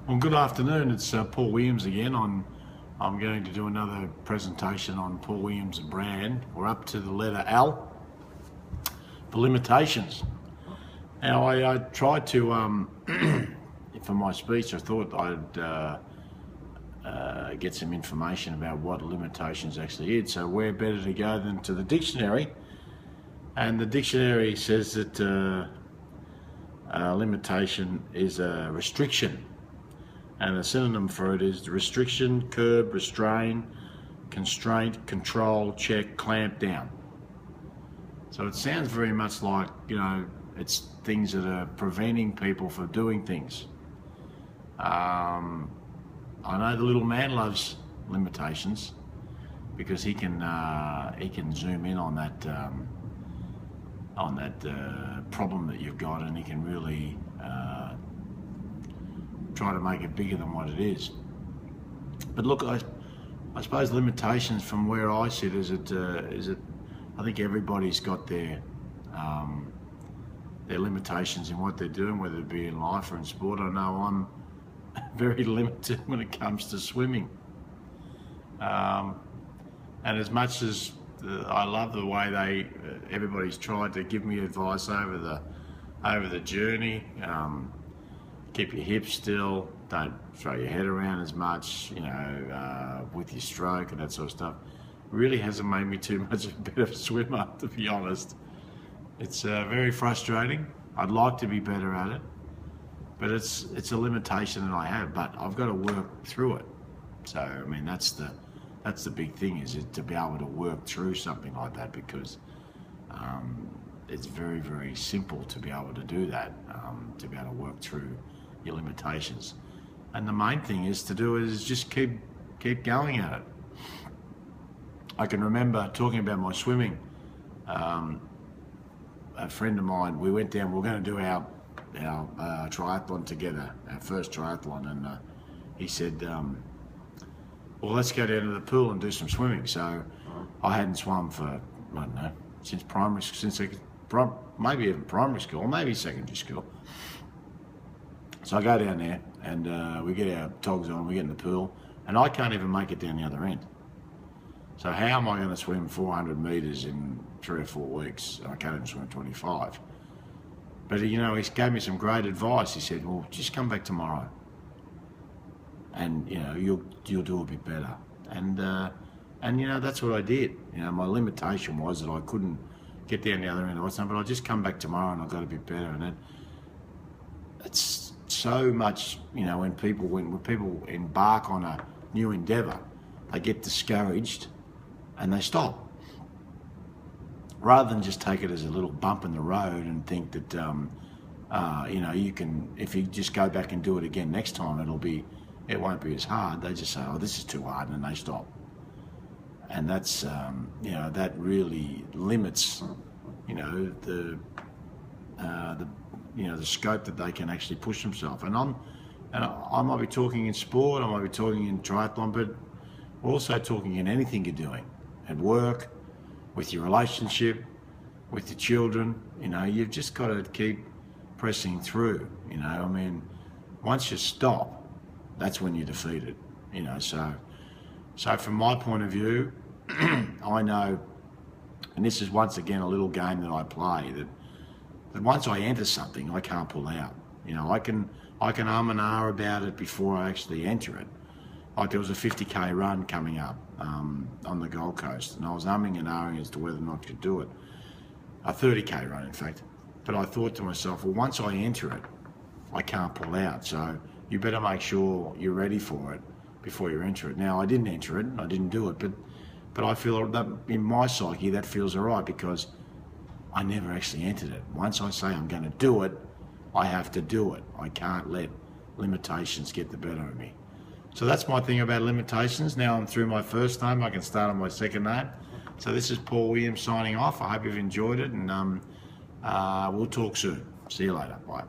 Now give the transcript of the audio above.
Well, good afternoon. It's Paul Williams again. I'm going to do another presentation on Paul Williams' brand. We're up to the letter L for limitations. Now, I tried to, for my speech, I thought I'd get some information about what limitations actually is. So where better to go than to the dictionary? And the dictionary says that limitation is a restriction. And a synonym for it is restriction, curb, restrain, constraint, control, check, clamp down. So it sounds very much like, it's things that are preventing people from doing things. I know the little man loves limitations because he can zoom in on that problem that you've got, and he can really try to make it bigger than what it is. But look, I suppose limitations from where I sit is that I think everybody's got their limitations in what they're doing, whether it be in life or in sport. I know I'm very limited when it comes to swimming, and as much as I love the way everybody's tried to give me advice over the journey. Keep your hips still, don't throw your head around as much, with your stroke and that sort of stuff. Really hasn't made me too much of a better swimmer, to be honest. It's very frustrating. I'd like to be better at it, but it's a limitation that I have, but I've got to work through it. So, I mean, that's the big thing, is to be able to work through something like that, because it's very, very simple to be able to do that, to be able to work through your limitations. And the main thing is to do is just keep going at it. I can remember talking about my swimming. A friend of mine, we went down, we were going to do our triathlon together, our first triathlon, and he said, well, let's go down to the pool and do some swimming. So I hadn't swum for, I don't know, maybe even primary school, maybe secondary school. So I go down there and we get our togs on, we get in the pool, and I can't even make it down the other end. So how am I going to swim 400 metres in 3 or 4 weeks? I can't even swim 25. But he gave me some great advice. He said, well, just come back tomorrow and you'll do a bit better. And that's what I did. My limitation was that I couldn't get down the other end of something, but I'll just come back tomorrow and I got a bit better. And it's so much, when people embark on a new endeavour, they get discouraged and they stop, rather than just take it as a little bump in the road and think that you can, if you just go back and do it again next time, it won't be as hard. They just say, oh, this is too hard, and they stop. And that's that really limits the scope that they can actually push themselves. And I might be talking in sport, I might be talking in triathlon, but we're also talking in anything you're doing, at work, with your relationship, with your children. You've just got to keep pressing through. I mean, once you stop, that's when you're defeated. So from my point of view, I know, and this is once again a little game that I play, that once I enter something, I can't pull out. I can and ah about it before I actually enter it. Like there was a 50k run coming up on the Gold Coast, and I was umming and ahhing as to whether or not I could do it. A 30k run, in fact. But I thought to myself, well, once I enter it, I can't pull out. So you better make sure you're ready for it before you enter it. Now, I didn't enter it, I didn't do it, but I feel that in my psyche that feels all right, because I never actually entered it. Once I say I'm going to do it, I have to do it. I can't let limitations get the better of me. So that's my thing about limitations. Now I'm through my first name, I can start on my second name. So this is Paul Williams signing off. I hope you've enjoyed it, and we'll talk soon. See you later. Bye.